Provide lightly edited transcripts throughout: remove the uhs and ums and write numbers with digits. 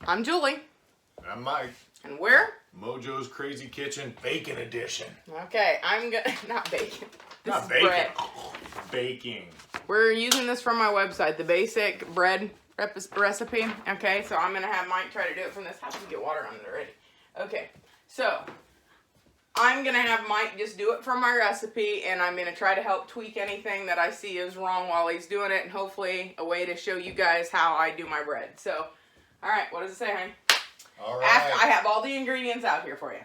I'm Julie. And I'm Mike. And we're? Mojo's Crazy Kitchen Bacon Edition. Okay, I'm gonna, not bacon. This Not is bacon. bread. Baking. We're using this from my website, the basic bread recipe. Okay, so I'm gonna have Mike try to do it from this. How did you get water on it already? Okay, so I'm gonna have Mike just do it from my recipe, and I'm gonna try to help tweak anything that I see is wrong while he's doing it, and hopefully a way to show you guys how I do my bread. So, all right, what does it say, honey? All right. I have all the ingredients out here for you.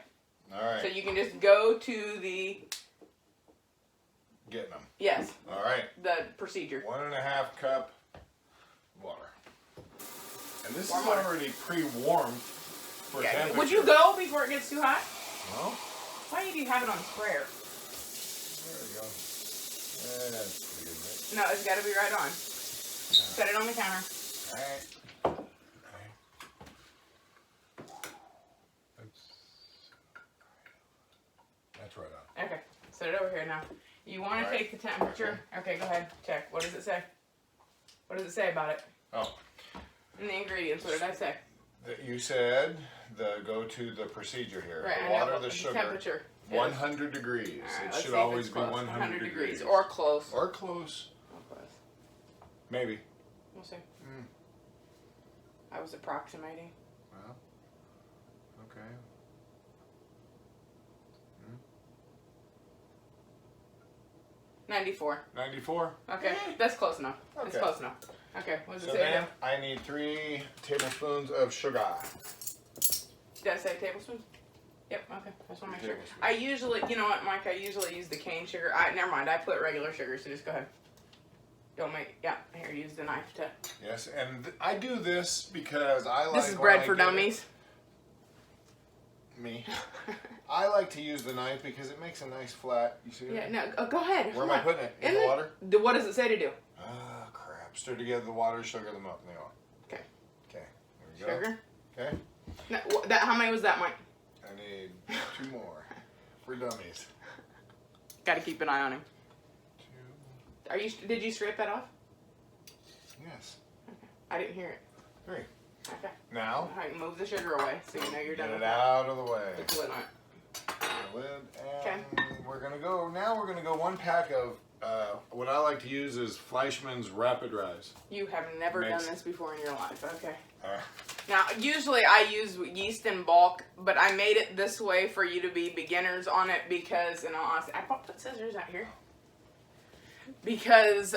All right. So you can just go to the... Getting them. Yes. All right. The procedure. 1.5 cup water. And this Warm is water. already pre-warmed for temperature. Would you go before it gets too hot? No. Why do you have it on sprayer? There we go. That's pretty good, right? No, it's got to be right on. Set it on the counter. All right. That's right on. Okay. Set it over here now. You want to take the temperature? Okay, go ahead. Check. What does it say? What does it say about it? Oh. And the ingredients. What did I say? You said go to the procedure here. Right. The I know, water, but the sugar. temperature. 100 degrees. All right, It let's should see if always it's be close. 100 degrees. Or close. Or close. Or close. Maybe. We'll see. I was approximating. Well, okay. 94. 94. Okay, that's close enough. That's Okay. close enough. Okay, what does So it say? then I need 3 tablespoons of sugar. Did I say tablespoons? Yep, okay. I just want to make sure. Tablespoons. I usually, you know what, Mike, I usually use the cane sugar. Never mind, I put regular sugar, so just go ahead. Don't make, yeah, here, use the knife to. Yes, and I do this because I like. This is when bread I for get dummies. Me. I like to use the knife because it makes a nice flat. You see? Yeah, no, go ahead. Where am I putting it? In the water? What does it say to do? Ah, crap. Stir together the water, sugar, the milk, and the oil. Okay. Okay. There we go. Sugar? Okay. No, how many was that, Mike? I need 2 more for dummies. Got to keep an eye on him. 2. Did you scrape that off? Yes. Okay. I didn't hear it. 3. Okay. Now. All right, move the sugar away so you know you're Get done it with it. out of the way. Put the lid on it. The lid, and we're gonna go. Now we're gonna go 1 pack of what I like to use is Fleischmann's Rapid Rise. You have never Mix. done this before in your life. Okay. All right. Now, usually I use yeast in bulk, but I made it this way for you to be beginners on it because, in all honesty, I put scissors out here. Because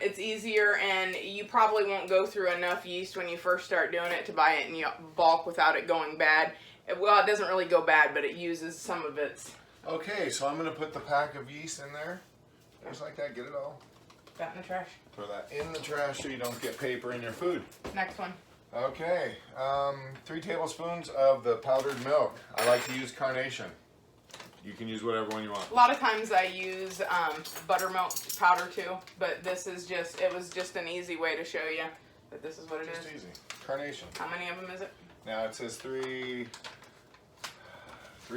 it's easier, and you probably won't go through enough yeast when you first start doing it to buy it in bulk without it going bad. Well, it doesn't really go bad, but it uses some of its... Okay, so I'm gonna put the pack of yeast in there, just like that. Get it all. That in the trash. Throw that in the trash so you don't get paper in your food. Next one. Okay, 3 tablespoons of the powdered milk. I like to use Carnation. You can use whatever one you want. A lot of times I use buttermilk powder too, but this is just, it was just an easy way to show you that this is what it is. Just easy. Carnation. How many of them is it? Now it says 3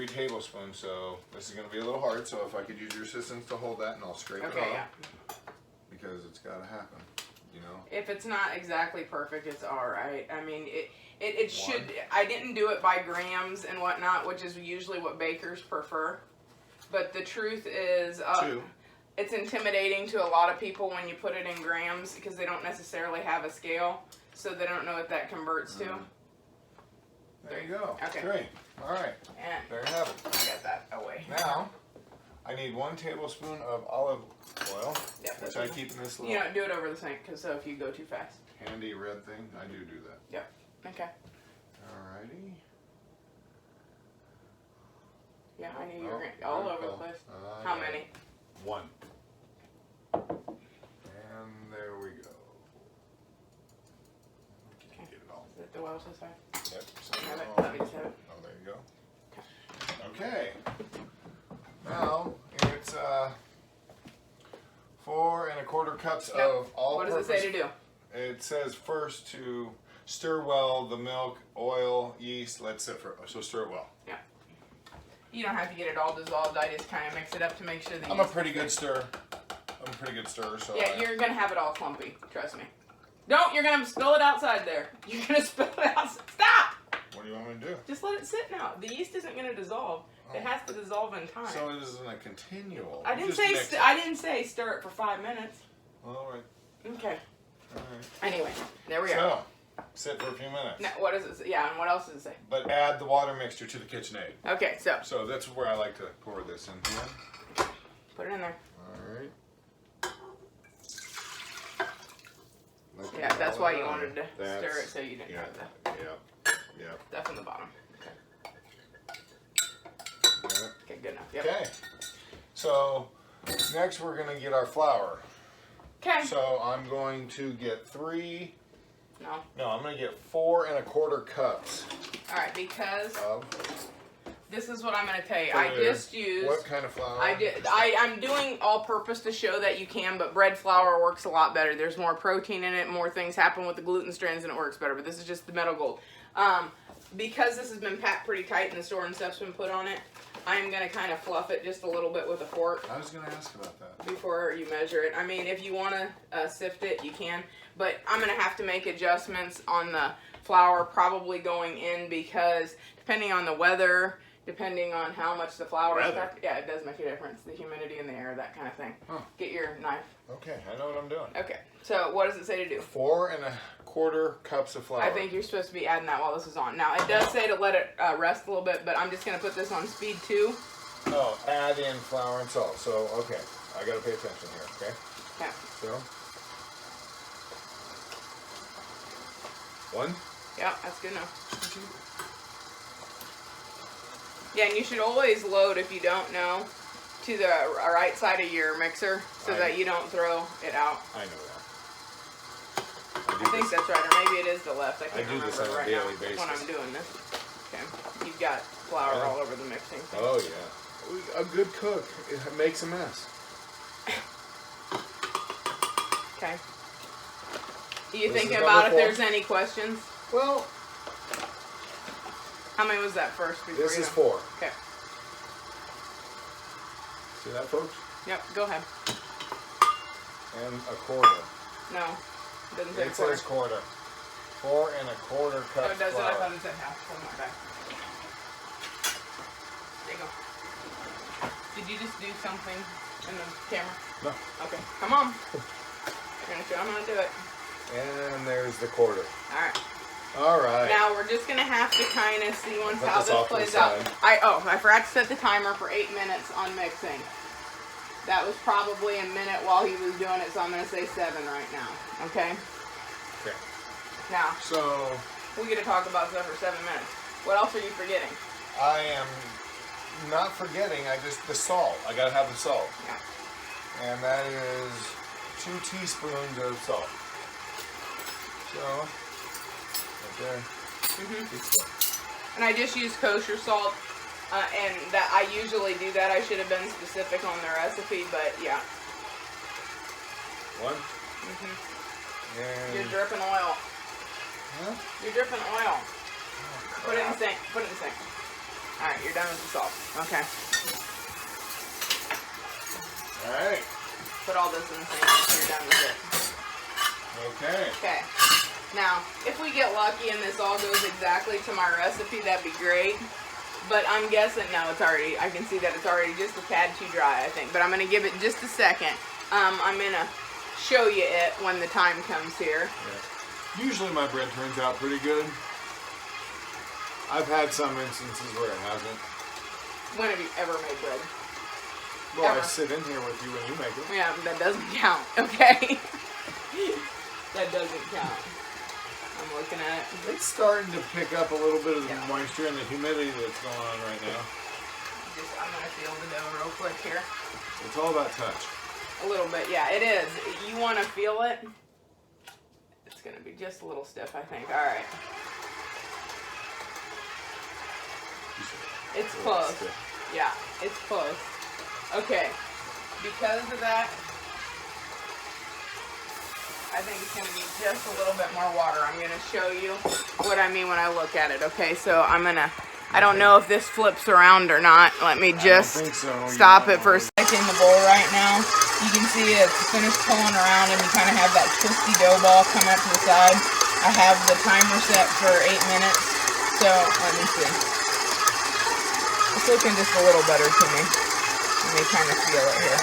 tablespoons, so this is going to be a little hard, so if I could use your assistance to hold that and I'll scrape it Okay, off. yeah. Because it's got to happen, you know. If it's not exactly perfect, it's alright. I mean, it should, I didn't do it by grams and whatnot, which is usually what bakers prefer. But the truth is, 2. it's intimidating to a lot of people when you put it in grams because they don't necessarily have a scale, so they don't know what that converts to. There you go. Okay. 3. All right. And There you have it. I got that away. Now, I need 1 tablespoon of olive oil, Yep, which I keep in this You little don't do it over the sink, because so if you go too fast. handy red thing. I do that. Yep. Okay. Alrighty. Yeah, I knew you were all over the place. How many? 1. And there we go. Okay. Get it all. Is it the well this side? Yep. Have it. So, Let me just have it. oh, there you go. Okay. Now it's 4 1/4 cups Nope. of all. What does it say to do? It says first to stir well the milk, oil, yeast. Let's sit for so stir it well. Yeah. You don't have to get it all dissolved. I just kind of mix it up to make sure that I'm a pretty good stirrer. I'm a pretty good stirrer, so Yeah, you're gonna have it all clumpy. Trust me. Don't. You're gonna spill it outside there. You're gonna spill it outside. Stop. What do you want me to do? Just let it sit now. The yeast isn't gonna dissolve. It has to dissolve in time. So it isn't a continual. I didn't Just say. mix it. I didn't say stir it for 5 minutes. All right. Okay. All right. Anyway, there we are. So, sit for a few minutes. Now, what does it say? Yeah, and what else does it say? But add the water mixture to the KitchenAid. Okay, so So that's where I like to pour this in here. put it in there. All right. Look Yeah, at that's all why that. you wanted to That's- stir it so you didn't yeah, have the yeah, stuff in the bottom. Okay. yeah. Okay, good enough. Yep. Okay. So next we're gonna get our flour. Okay. So I'm going to get 3. No. No, I'm gonna get 4 1/4 cups All right, because of. this is what I'm going to tell you. I for just used. What kind of flour? I'm doing all purpose to show that you can, but bread flour works a lot better. There's more protein in it, more things happen with the gluten strands, and it works better. But this is just the Meadow Gold. Because this has been packed pretty tight and the store and stuff's been put on it, I'm going to kind of fluff it just a little bit with a fork I was gonna ask about that. before you measure it. I mean, if you want to sift it, you can. But I'm going to have to make adjustments on the flour probably going in because depending on the weather, depending on how much the flour is Weather? packed, yeah, it does make a difference. The humidity in the air, that kind of thing. Huh. Get your knife. Okay, I know what I'm doing. Okay, so what does it say to do? 4 1/4 cups of flour. I think you're supposed to be adding that while this is on. Now, it does say to let it rest a little bit, but I'm just going to put this on speed 2. Oh, add in flour and salt. So okay, I gotta pay attention here. Okay. Yeah. So. 1. Yeah, that's good enough. Yeah, and you should always load, if you don't know, to the right side of your mixer so that you don't throw it out. I know that. I think that's right, or maybe it is the left. I can't do this remember on a right daily now basis. when I'm doing this. Okay, you've got flour Yeah. all over the mixing thing. Oh yeah. A good cook it makes a mess. Okay. Are you This thinking is about number if 4. there's any questions? Well, How many was that first? Before this you is go? 4. Okay. See that, folks? Yep. Go ahead. And 1/4. No, it doesn't say It quarter. says 1/4. 4 1/4 Oh, cups it does it? I flour. thought it said half. Oh my bad. There you go. Did you just do something in the camera? No. Okay. Come on. You're gonna show I'm gonna do it. And there's the 1/4. All right. All right. Now we're just gonna have to kind of see once Put how this this off to the plays out. side. I forgot to set the timer for 8 minutes on mixing. That was probably a minute while he was doing it, so I'm gonna say 7 right now. Okay. Okay. Now So we get to talk about stuff for 7 minutes. What else are you forgetting? I am not forgetting. The salt. I gotta have the salt, Yeah. and that is 2 teaspoons of salt. So right there. And I just use kosher salt, and that I usually do that. I should have been specific on the recipe, but yeah. 1. You're And dripping oil. huh? You're dripping oil. Oh, Put it in the crap. sink. Put it in the sink. All right, you're done with the salt. Okay. All right. Put all this in the sink. You're done with it. Okay. Okay. Now, if we get lucky and this all goes exactly to my recipe, that'd be great. But I'm guessing, no, it's already, I can see that it's already just a tad too dry, I think. But I'm going to give it just a second. I'm going to show you it when the time comes here. Yeah. Usually my bread turns out pretty good. I've had some instances where it hasn't. When have you ever made bread? Well, I Ever. sit in here with you when you make it. Yeah, that doesn't count, okay? That doesn't count. I'm looking at it. It's starting to pick up a little bit of the Yeah. moisture and the humidity that's going on right now. I'm going to feel the dough real quick here. It's all about touch. A little bit, yeah, it is. You want to feel it? It's going to be just a little stiff, I think. All right. It's close. Yeah, it's close. Okay. Because of that, I think it's going to be just a little bit more water. I'm going to show you what I mean when I look at it. Okay, so I'm going to, I don't know if this flips around or not. Let me just think so. stop You it for a know. second. look in the bowl right now, you can see it's finished pulling around and you kind of have that twisty dough ball coming up to the side. I have the timer set for 8 minutes, so let me see. It's looking just a little better to me. Let me kind of feel it here.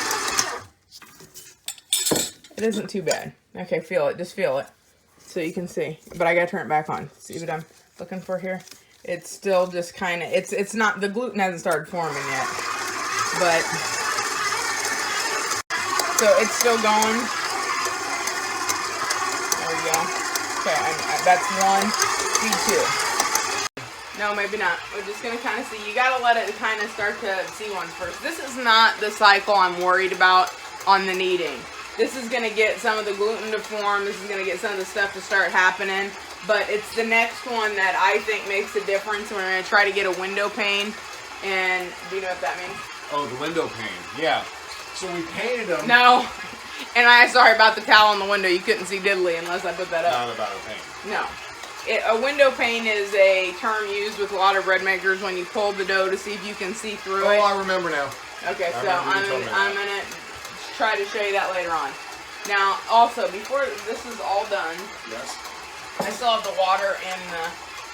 It isn't too bad. Okay, feel it. Just feel it. So you can see. But I gotta turn it back on. See what I'm looking for here? It's still just kind of, it's not, the gluten hasn't started forming yet. But, so it's still going. There we go. Okay, that's one. See two. No, maybe not. We're just going to kind of see. You got to let it kind of start to see ones first. This is not the cycle I'm worried about on the kneading. This is going to get some of the gluten to form. This is going to get some of the stuff to start happening. But it's the next one that I think makes a difference. We're going to try to get a window pane. And do you know what that means? Oh, the window pane. Yeah. So we painted them. No. And sorry about the towel on the window. You couldn't see diddly unless I put that up. Not about a pane. No. A window pane is a term used with a lot of bread makers when you pull the dough to see if you can see through it. Oh, I remember now. Okay, so I'm gonna try to show you that later on. Now, also, before this is all done, yes, I still have the water and the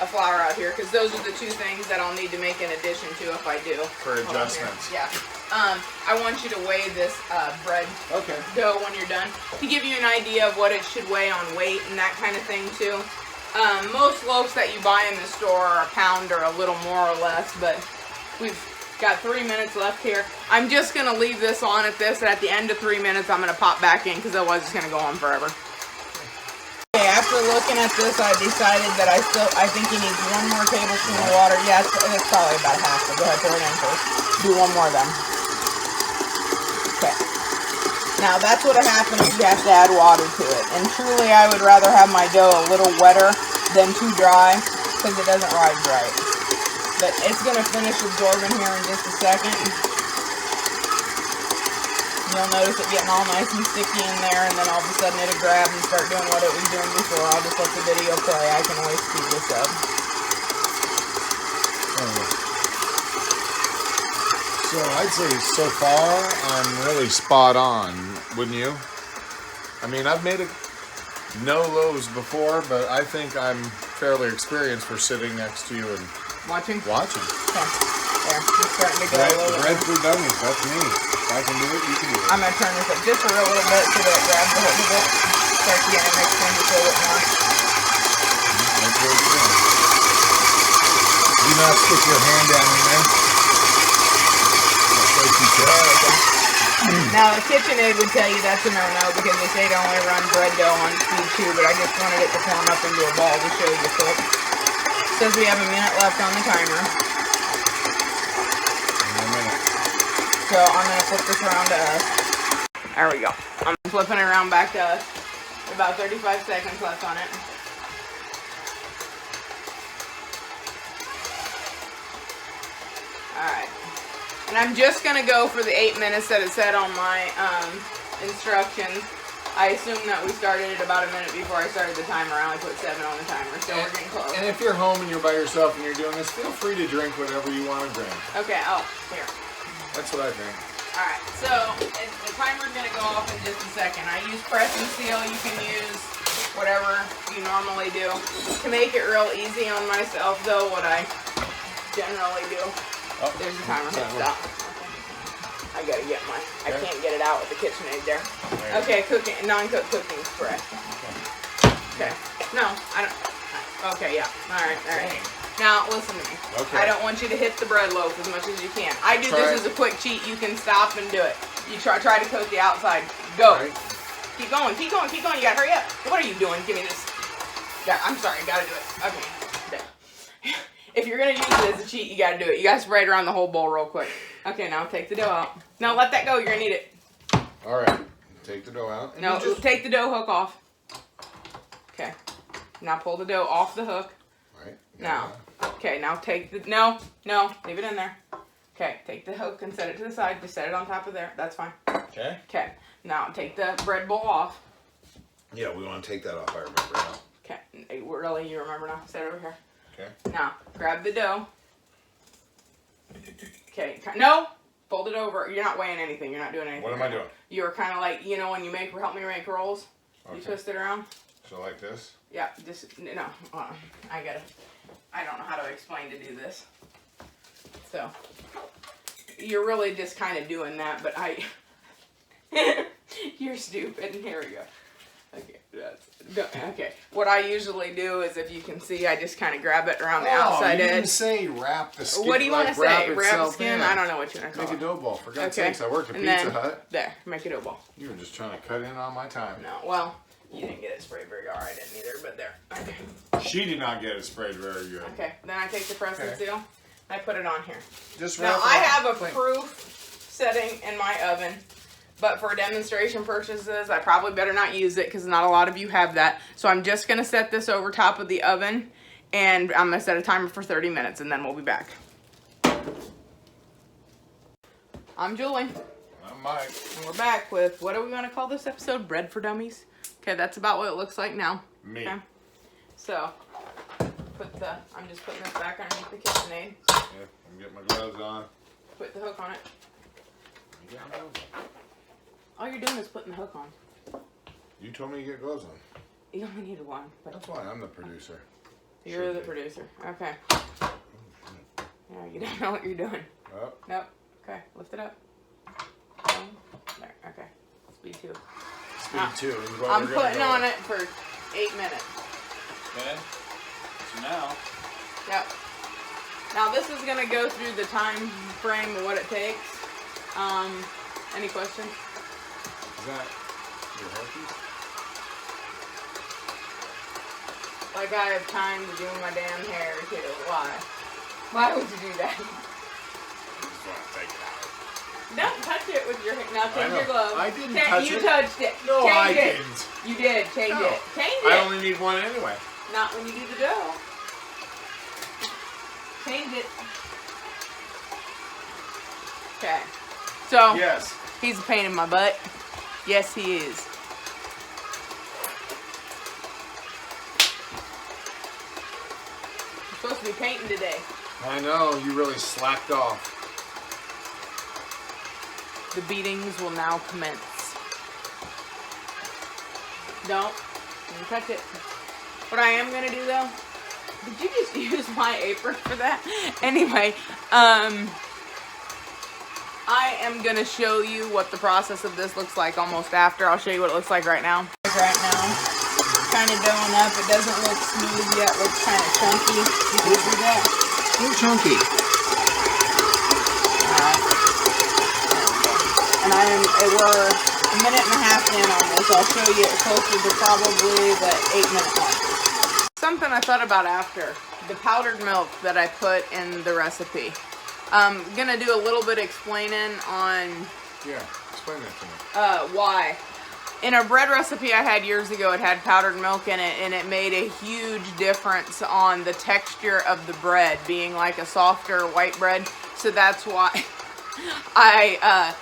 flour out here because those are the two things that I'll need to make in addition to if I do. For adjustments. Yeah. I want you to weigh this bread dough when you're done to give you an idea of what it should weigh on weight and that kind of thing too. Most loaves that you buy in the store are a pound or a little more or less, but we've got 3 minutes left here. I'm just going to leave this on at this, and at the end of 3 minutes, I'm going to pop back in because otherwise it's going to go on forever. Okay, after looking at this, I decided that I think he needs 1 more tablespoon of water. Yeah, it's probably about half, so go ahead, pour it in first. Do 1 more then. Okay. Now, that's what happens if you have to add water to it. And truly, I would rather have my dough a little wetter than too dry because it doesn't rise right. But it's going to finish absorbing here in just a second. You'll notice it getting all nice and sticky in there, and then all of a sudden it'll grab and start doing what it was doing before. I'll just let the video play. I can always speed this up. So I'd say so far I'm really spot on, wouldn't you? I mean, I've made no loaves before, but I think I'm fairly experienced for sitting next to you and watching. Okay. There, it's starting to go a little bit. Bread for dummies, that's me. If I can do it, you can do it. I'm going to turn this up just a little bit so that it grabs a little bit. Start to get it mixed in just a little bit more. That's what it's doing. Do not stick your hand down in there. Now, the KitchenAid would tell you that's a no-no because they say to only run bread dough on speed 2, but I just wanted it to form up into a ball to show you quick. It says we have a minute left on the timer. So I'm going to flip this around to us. There we go. I'm flipping it around back to us. About 35 seconds left on it. Alright. And I'm just going to go for the 8 minutes that it said on my instructions. I assume that we started it about a minute before I started the timer. I only put 7 on the timer, so we're getting close. And if you're home and you're by yourself and you're doing this, feel free to drink whatever you want to drink. Okay, oh, here. That's what I think. Alright, so the timer's going to go off in just a second. I use press and seal. You can use whatever you normally do. To make it real easy on myself, though, what I generally do. Oh, there's the timer. Hit stop. I gotta get my. I can't get it out with the KitchenAid there. Okay, cooking, non-cooked cooking spray. Okay. No, I don't. Okay, yeah. All right. Now listen to me. Okay. I don't want you to hit the bread loaf as much as you can. I do this as a quick cheat. You can stop and do it. You try to coat the outside. Go. Right. Keep going. You gotta hurry up. What are you doing? Give me this. Yeah, I'm sorry. Gotta do it. Okay. There. If you're going to use it as a cheat, you got to do it. You got to spray it around the whole bowl real quick. Okay, now take the dough out. No, let that go. You're going to need it. All right. Take the dough out. No, take the dough hook off. Okay. Now pull the dough off the hook. Right. Now. Okay, now take the... No. Leave it in there. Okay, take the hook and set it to the side. Just set it on top of there. That's fine. Okay. Okay. Now take the bread bowl off. Yeah, we want to take that off. I remember now. Okay. Really, you remember now? Set it over here. Okay. Now, grab the dough. Okay. No! Fold it over. You're not weighing anything. You're not doing anything. What am I doing? You're kind of like, you know, when you help me make rolls, Okay. you twist it around. So like this? Yeah, just, no, I don't know how to explain to do this. So, you're really just kind of doing that, but you're stupid. Here we go. Okay, what I usually do is, if you can see, I just kind of grab it around the outside you edge. didn't say wrap the skin. What do you want to say? Wrap the itself skin? in. I don't know what you're going to call Make a it. dough ball. For God's Okay. sakes, I worked at And Pizza then, Hut. There, make a dough ball. You were just trying to cut in on my time. No, well, you didn't get it sprayed very good. I didn't either, but there. Okay. She did not get it sprayed very good. Okay, then I take the press and Okay. seal. I put it on here. Just Now, wrap it I up. have a Clean. proof setting in my oven, but for demonstration purposes, I probably better not use it because not a lot of you have that. So I'm just going to set this over top of the oven, and I'm going to set a timer for 30 minutes, and then we'll be back. I'm Julie, I'm Mike. and we're back with, what are we going to call this episode? Bread for Dummies? Okay, that's about what it looks like now. Me. Okay. So, I'm just putting this back underneath the KitchenAid. Yeah, I'm getting my gloves on. Put the hook on it. You got gloves on. All you're doing is putting the hook on. You told me to get gloves on. You only needed one, but That's why I'm the producer. you're Should the be. producer. Okay. Yeah, you don't know what you're doing. Oh, Nope. Okay, lift it up. There. Okay. Speed 2. speed Ah, 2 is what I'm we're gonna putting go on with. it for 8 minutes. Okay. So now, Yep. Now this is gonna go through the time frame of what it takes. Any questions? Is that your herpes? Like I have time to do my damn hair too. Why? Why would you do that? I just want to take it out. Don't touch it with your hand. Now I change know. your glove. I didn't touch you it. touched it. No, change I it. didn't. You did. Change No. it. Change I it. only need one anyway. Not when you do the dough. Change it. Okay. So, Yes. he's a pain in my butt. Yes, he is. You're supposed to be painting today. I know, you really slacked off. The beatings will now commence. Don't touch it. What I am gonna do though, did you just use my apron for that? Anyway, I am gonna show you what the process of this looks like almost after. I'll show you what it looks like right now. Right now, kind of doing up. It doesn't look smooth yet. It looks kind of chunky. You can see that? You're chunky. And we're a minute and a half in on this. I'll show you it closer to probably the 8-minute mark. Something I thought about after, the powdered milk that I put in the recipe. I'm gonna do a little bit explaining on Yeah, explain that to me. why. In a bread recipe I had years ago, it had powdered milk in it, and it made a huge difference on the texture of the bread, being like a softer white bread. So that's why I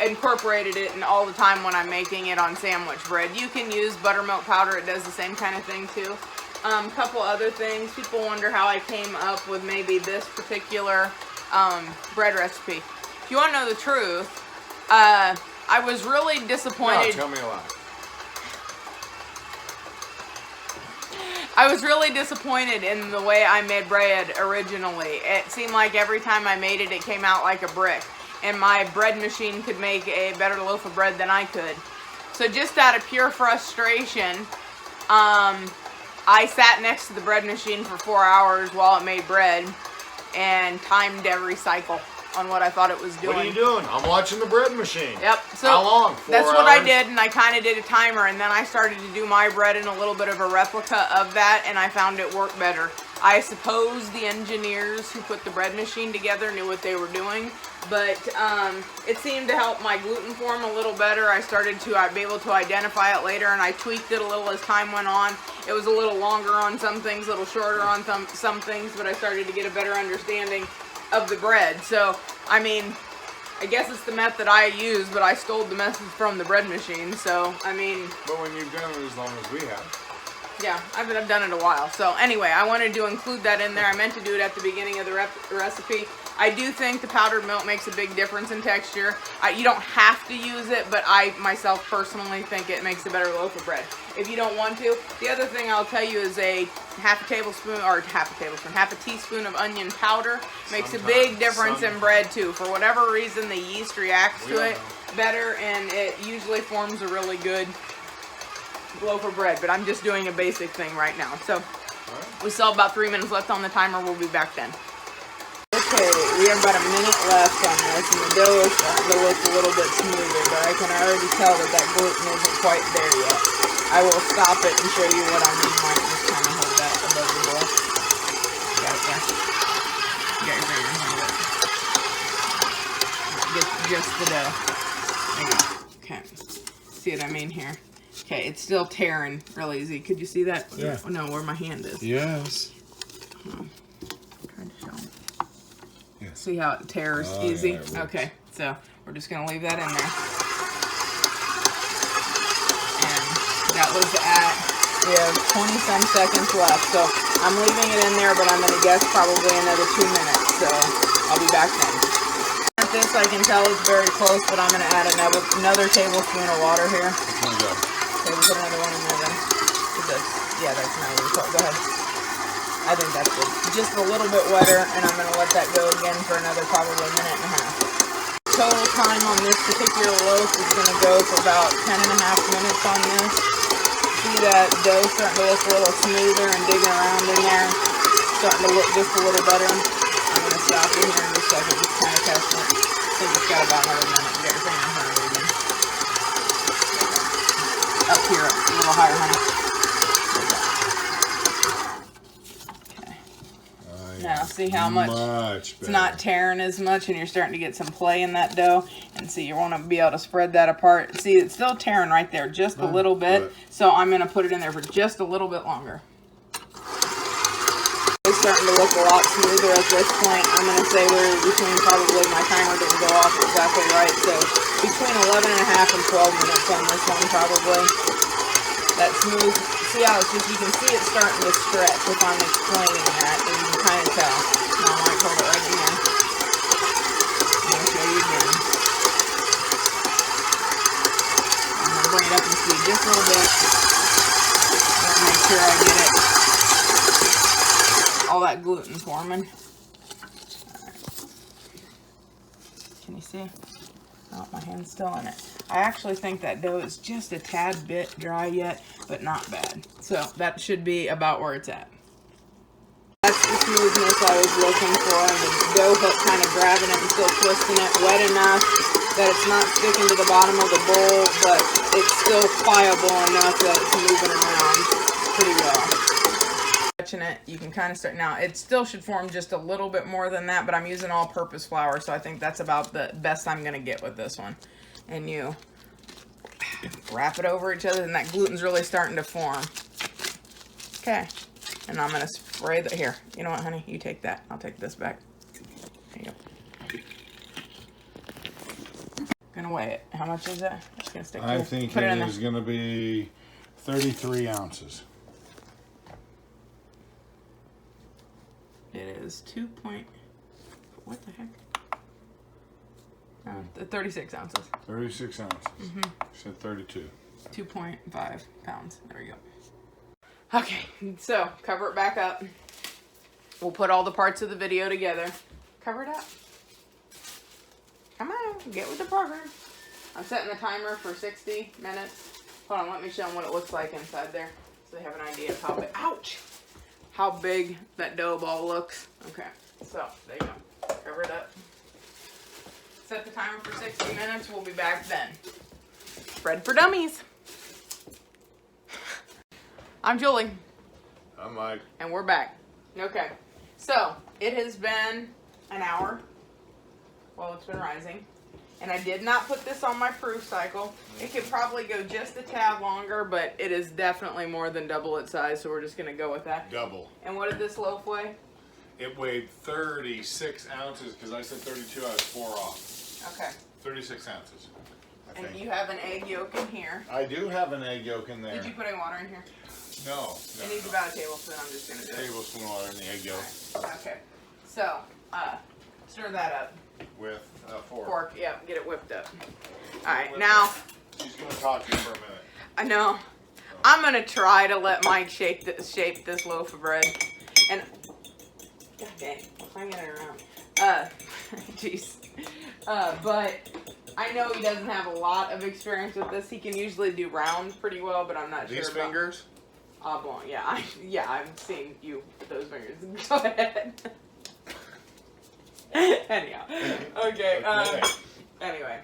incorporated it in all the time when I'm making it on sandwich bread. You can use buttermilk powder. It does the same kind of thing too. Couple other things. People wonder how I came up with maybe this particular bread recipe. If you want to know the truth, I was really No, disappointed. tell me a lie. I was really disappointed in the way I made bread originally. It seemed like every time I made it, it came out like a brick. And my bread machine could make a better loaf of bread than I could. So just out of pure frustration, I sat next to the bread machine for 4 hours while it made bread and timed every cycle on what I thought it was doing. What are you doing? I'm watching the bread machine. Yep. So How long? 4 that's what I hours? did, and I kind of did a timer, and then I started to do my bread in a little bit of a replica of that, and I found it worked better. I suppose the engineers who put the bread machine together knew what they were doing, but it seemed to help my gluten form a little better. I started to be able to identify it later, and I tweaked it a little as time went on. It was a little longer on some things, a little shorter on some things, but I started to get a better understanding of the bread. So, I mean, I guess it's the method I use, but I stole the method from the bread machine. So, I mean, But when you've done it as long as we have. yeah, I've done it a while. So, anyway, I wanted to include that in there. I meant to do it at the beginning of the recipe, I do think the powdered milk makes a big difference in texture. You don't have to use it, but I myself personally think it makes a better loaf of bread. If you don't want to, the other thing I'll tell you is half a teaspoon of onion powder makes a big difference in bread too. For whatever reason, the yeast reacts to it better, and it usually forms a really good loaf of bread. But I'm just doing a basic thing right now. So we still have about 3 minutes left on the timer. We'll be back then. Okay, we have about a minute left on this, and the dough is starting to look a little bit smoother, but I can already tell that gluten isn't quite there yet. I will stop it and show you what I mean. Might just kind of hold that above the bowl. Got it there. You got your finger in front of it. Get just the dough. There you go. Okay. See what I mean here? Okay, it's still tearing real easy. Could you see that? Yeah. Oh, no, where my hand is. Yes. I'm trying to show 'em. Yes. See how it tears easy? Yeah, it works. Okay, so we're just gonna leave that in there. And that was we have 20 some seconds left. So I'm leaving it in there, but I'm gonna guess probably another 2 minutes. So I'll be back then. At this, I can tell it's very close, but I'm gonna add another tablespoon of water here. Okay, we'll put another one in there then. Yeah, that's not even close. Go ahead. I think that's good. Just a little bit wetter, and I'm going to let that go again for another probably minute and a half. Total time on this particular loaf is going to go for about 10.5 minutes on this. See that dough starting to look a little smoother and digging around in there. Starting to look just a little better. I'm going to stop it here in just a second, just kind of test it. I think it's got about another minute. You got your finger in front of it again. Up here, a little higher, honey. Now, see how much it's not tearing as much, and you're starting to get some play in that dough. And see, you want to be able to spread that apart. See, it's still tearing right there just a little bit. So I'm going to put it in there for just a little bit longer. It's starting to look a lot smoother at this point. I'm going to say we're between, probably my timer didn't go off exactly right. So between 11.5 and 12 minutes on this one probably. That smooth. See how it's just, you can see it starting to stretch if I'm explaining that, and you can kind of tell. Now I might hold it right in here. I'm going to show you again. I'm going to bring it up and speed just a little bit. I want to make sure I get it. All that gluten forming. Alright. Can you see? Oh, my hand's still in it. I actually think that dough is just a tad bit dry yet, but not bad. So that should be about where it's at. That's the smoothness I was looking for, and the dough hook kind of grabbing it and still twisting it wet enough that it's not sticking to the bottom of the bowl, but it's still pliable enough that it's moving around pretty well. Touching it, you can kind of start. Now, it still should form just a little bit more than that, but I'm using all-purpose flour, so I think that's about the best I'm going to get with this one. And you wrap it over each other, and that gluten's really starting to form. Okay. And I'm going to spray the, here. You know what, honey? You take that. I'll take this back. There you go. Gonna weigh it. How much is that? Just gonna stick I think Put it is going to be 33 ounces. It is 2 point... What the heck? 36 ounces. 36 ounces. Mm-hmm. Said 32. 2.5 pounds. There we go. Okay, so cover it back up. We'll put all the parts of the video together. Cover it up. Come on, get with the program. I'm setting the timer for 60 minutes. Hold on, let me show them what it looks like inside there, so they have an idea of how big, ouch, how big that dough ball looks. Okay, so there you go. Cover it up. Set the timer for 60 minutes. We'll be back then. Bread for dummies. I'm Julie. I'm Mike. And we're back. Okay. So, it has been an hour while it's been rising. And I did not put this on my proof cycle. It could probably go just a tad longer, but it is definitely more than double its size, so we're just going to go with that. Double. And what did this loaf weigh? It weighed 36 ounces because I said 32. I was 4 off. Okay. 36 ounces. I And think. you have an egg yolk in here. I do have an egg yolk in there. Did you put any water in here? No. It needs about a tablespoon. I'm just going to do it. Tablespoon water in the egg yolk. Okay. So, Stir that up. with a fork. Fork, yeah, get it whipped up. All right, now She's gonna talk to you for a minute. I know I'm gonna try to let Mike shape this loaf of bread, and God dang, I'm flinging it around. Jeez. But I know he doesn't have a lot of experience with this. He can usually do round pretty well, but I'm not These sure about fingers? oblong. Yeah, I've seen you with those fingers. Go ahead. Anyhow, okay. Anyway,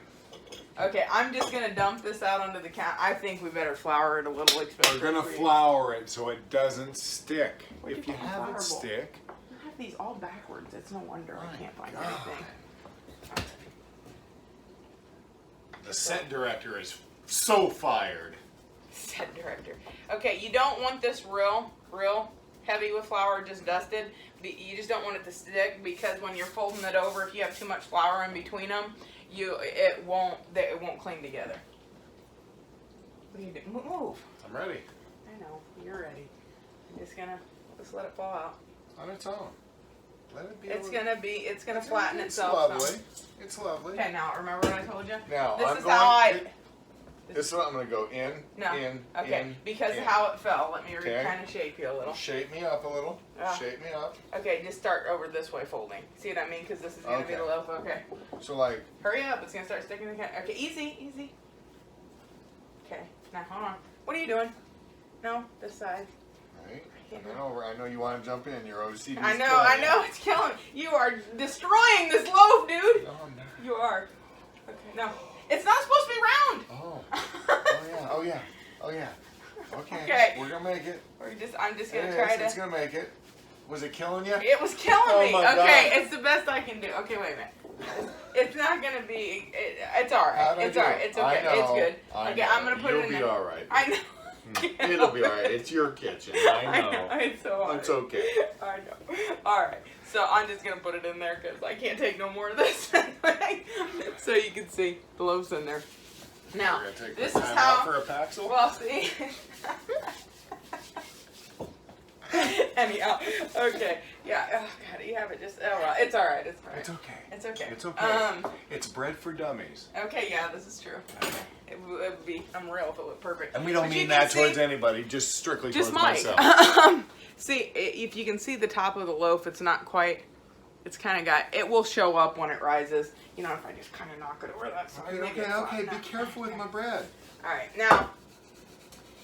okay. I'm just gonna dump this out onto the counter. I think we better flour it a little, especially. We're gonna flour it so it doesn't stick. Where'd If you you put the have flour it bowl? stick, I have these all backwards. It's no wonder I can't find God. anything. the set director is so fired. Set director. Okay, you don't want this real heavy with flour, just dusted. You just don't want it to stick, because when you're folding it over, if you have too much flour in between them, it won't cling together. What are you doing? Move. I'm ready. I know you're ready. I'm just gonna let it fall out. On its own. Let it be. It's gonna flatten It's itself. lovely. some. It's lovely. Okay, now remember what I told you. Now This I'm is going. how I. This is what I'm gonna go in, No. in, Okay, in. because in. of how it fell. Let me Okay. kind of shape you a little. Shape me up a little. Yeah. Shape me up. Okay, just start over this way folding. See what I mean? Because this is going to be Okay. the loaf. Okay. So like, Hurry up. It's going to start sticking to the can. Okay, easy. Okay, now hold on. What are you doing? No, this side. right? can't I know you want to jump in. Your OCD. I know. It's killing me. You are destroying this loaf, dude. No, I'm not. You are. Okay, no. It's not supposed to be round. Oh. Oh yeah. Okay. Okay. We're gonna make it. I'm just going It to is. try to. It's gonna make it. Was it killing you? It was killing Oh me. my Okay, God. it's the best I can do. Okay, wait a minute. It's not gonna be. It's all right. How'd I It's do? all right. It's okay. I know, It's good. I Okay, know. I'm gonna put You'll it in be there. all right. I know. It'll be all right. It's your kitchen. I know. It's so hard. It's okay. I know. All right. So I'm just gonna put it in there because I can't take no more of this. So you can see the loaves in there. Now We're gonna take this this is time how. out for a Paxil. Well, see. Anyhow, okay, yeah. Oh God, you have it just. Oh well, it's all right. It's all right. It's okay. It's okay. It's okay. It's bread for dummies. Okay, yeah, this is true. Okay. It would be unreal if it looked perfect. And we don't But you mean can that see- towards anybody, just strictly just towards Mike. myself. See, if you can see the top of the loaf, it's not quite. It's kind of got. It will show up when it rises. You know, if I just kind of knock it over that side. Okay. Be careful with my bread. All right, now.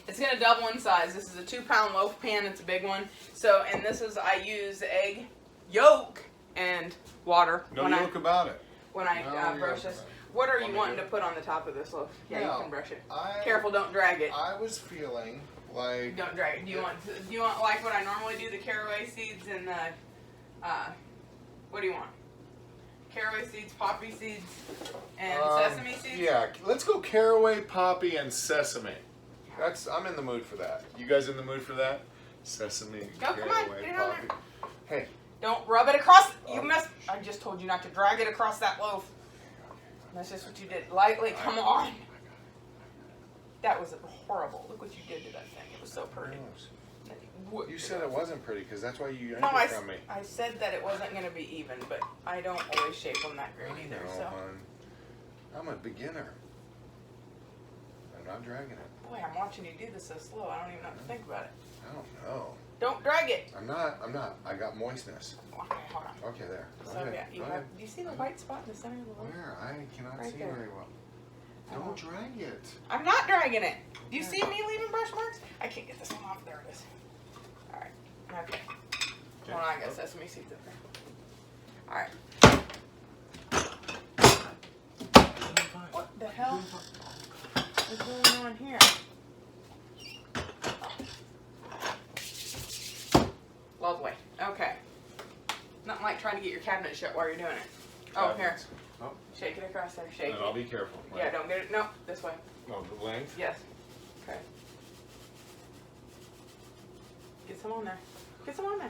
It's gonna double in size. This is a 2-pound loaf pan. It's a big one. So, and this is I use egg yolk and water No when yolk about it. when I No brush yolk this. about it. What are Want you me wanting to to do put on the top of this loaf? Yeah, Now, you can brush it. I- Careful, don't drag it. I was feeling like Don't drag it. Do you want like what I normally do? The caraway seeds and the what do you want? Caraway seeds, poppy seeds, and sesame seeds. Yeah, let's go caraway, poppy, and sesame. I'm in the mood for that. You guys in the mood for that? Sesame, Go, come on, caraway, get it on poppy. Hey, Don't rub it across. You Oh. missed. I just told you not to drag it across that loaf. That's just what you did. Lightly. Come on. That was horrible. Look what you did to that thing. It was so pretty. you said it wasn't pretty because that's why you yanked No, it from me. I said that it wasn't going to be even, but I don't always shape them that great either. No, So, hon. I'm a beginner. I'm not dragging it. boy, I'm watching you do this so slow. I don't even know what to think about it. I don't know. Don't drag it. I'm not. I got moistness. Okay, hold on. Okay, there. Go So ahead. yeah, you Go have. ahead. Do you see the white spot in the center of the loaf? Where? I cannot Right see there. very well. Don't drag it. I'm not dragging it. Do you see me leaving brush marks? I can't get this one off. There it is. All right. Okay. Hold on, I got sesame seeds up there. All right. What the hell is going on here? Lovely. Okay. Nothing like trying to get your cabinet shut while you're doing it. Oh, here. Oh, Shake it across there. Shake and I'll it. be careful. Yeah, don't get it. No, this way. No, the length. Yes. Okay. Get some on there. Get some on there.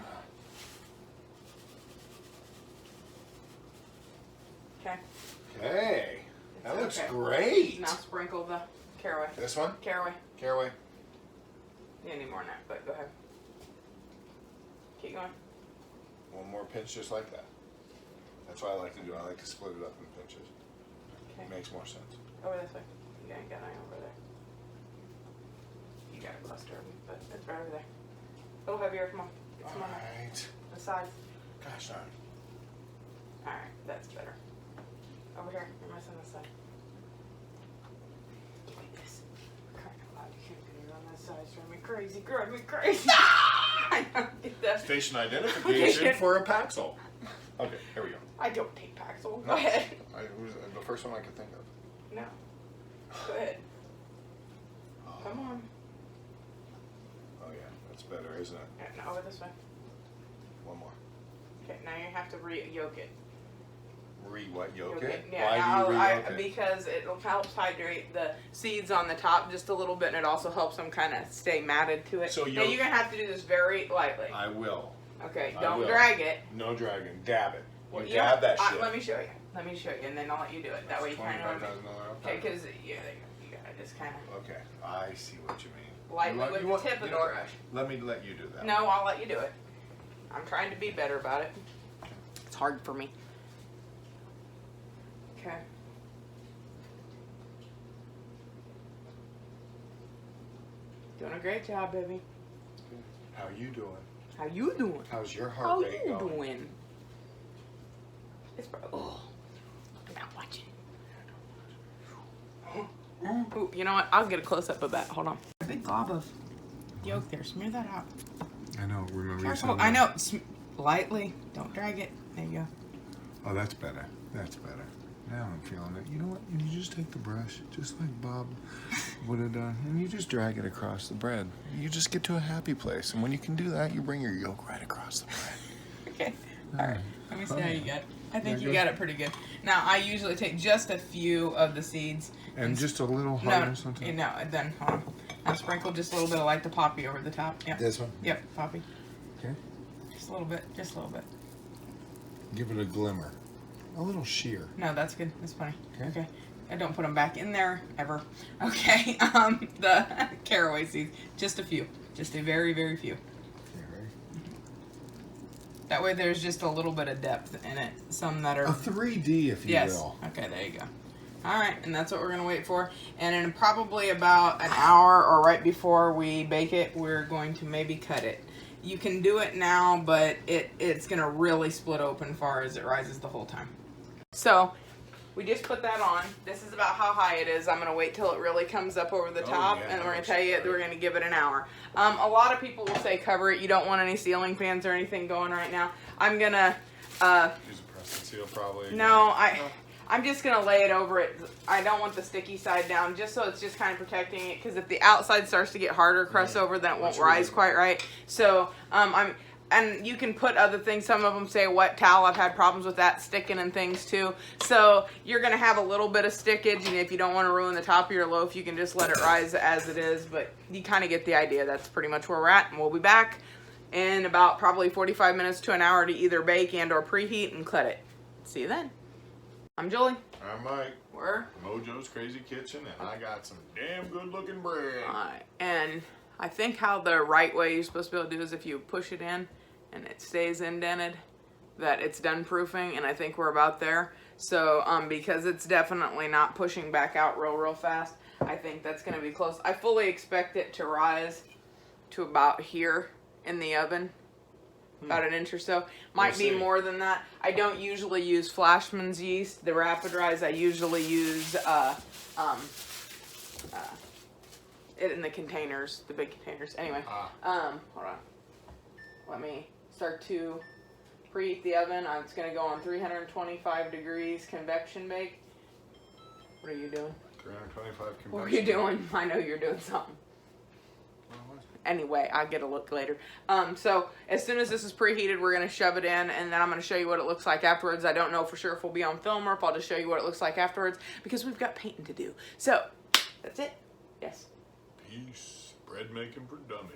Okay. Okay. That It's looks okay. great. Now sprinkle the caraway. This one? Caraway. Caraway. You need more than that, but go ahead. Keep going. One more pinch just like that. That's what I like to do. I like to split it up in pinches. Okay. It makes more sense. Over this way. You ain't got any over there. You got a cluster of them, but it's right over there. A little heavier, come on. Get some on there. Alright. The sides. Gosh darn. Alright, that's better. Over here, you're missing this side. Give me this. Crying out loud, you can't be on that side. It's driving me crazy, driving me crazy. I don't get that. Station identification for a Paxil. Okay, here we go. I don't take Paxil. Go No, ahead. It was the first one I could think of. No. Go ahead. Come on. Oh yeah, that's better, isn't it? Yeah, no, over this way. One more. Okay, now you have to re-yolk it. Re-what? Yolk Yolk it? Yeah, Why now do you re-yolk it? because it helps hydrate the seeds on the top just a little bit, and it also helps them kind of stay matted to it. So now you're gonna have to do this very lightly. I will. Okay, I don't will. drag it. No dragging. Dab it. Well, You dab that shit. Let me show you. Let me show you, and then I'll let you do it. That way you kind of. $25,000. Okay, because yeah, there you go. You gotta just kind of Okay, I see what you mean. lightly with You the want- tip of you the know what? brush. Let me let you do that. No, I'll let you do it. I'm trying to be better about it. It's hard for me. Okay. Doing a great job, baby. How you doing? How you doing? How's your heart How rate you going? doing? It's oh, I'm not watching. Ooh, you know what? I'll get a close up of that. Hold on. A big glob of yolk there. Smear that out. I know. Remember you Careful. said I that. know. Lightly. Don't drag it. There you go. Oh, that's better. That's better. Now I'm feeling it. You know what? You just take the brush, just like Bob would have done, and you just drag it across the bread. You just get to a happy place, and when you can do that, you bring your yolk right across the bread. Okay. All right. Let me see how you got it. I think Yeah, you go. got it pretty good. Now, I usually take just a few of the seeds. And just a little No, hardness on top. no, then hold on. Now sprinkle just a little bit of like the poppy over the top. Yep. This one? Yep, poppy. Okay. Just a little bit. Just a little bit. Give it a glimmer. A little sheer. No, that's good. That's funny. Okay. Okay. I don't put them back in there ever. Okay. The caraway seeds, just a few. Just a very, very few. Okay, ready? That way there's just a little bit of depth in it. Some that are... A 3D, if you Yes. will. Okay, there you go. All right, and that's what we're going to wait for. And in probably about an hour or right before we bake it, we're going to maybe cut it. You can do it now, but it's going to really split open far as it rises the whole time. So, we just put that on. This is about how high it is. I'm going to wait till it really comes up over the top, yeah, and we're going that's to tell you that we're going to give it an hour. A lot of people will say cover it. You don't want any ceiling fans or anything going right now. I'm going to... Use a press and seal, probably. No, I'm just gonna lay it over it. I don't want the sticky side down, just so it's just kind of protecting it. Because if the outside starts to get harder to crust over, then it won't That's rise really quite right. So and you can put other things. Some of them say a wet towel. I've had problems with that sticking and things too. So you're gonna have a little bit of stickage, and if you don't want to ruin the top of your loaf, you can just let it rise as it is. But you kind of get the idea. That's pretty much where we're at, and we'll be back in about probably 45 minutes to an hour to either bake and or preheat and cut it. See you then. I'm Julie. I'm Mike. We're Mojo's Crazy Kitchen, and I got some damn good looking bread. and I think how the right way you're supposed to be able to do is if you push it in and it stays indented, that it's done proofing, and I think we're about there. So because it's definitely not pushing back out real fast, I think that's going to be close. I fully expect it to rise to about here in the oven. About an inch or so. Might We'll be see. more than that. I don't usually use Flashman's yeast, the Rapid Rise. I usually use it in the containers, the big containers. Anyway, hold on. Let me start to preheat the oven. It's going to go on 325 degrees convection bake. What are you doing? 325 convection. What are you doing? I know you're doing something. Anyway, I'll get a look later. So as soon as this is preheated, we're going to shove it in, and then I'm going to show you what it looks like afterwards. I don't know for sure if we'll be on film or if I'll just show you what it looks like afterwards, because we've got painting to do. So that's it. Yes. Peace. Bread making for dummies.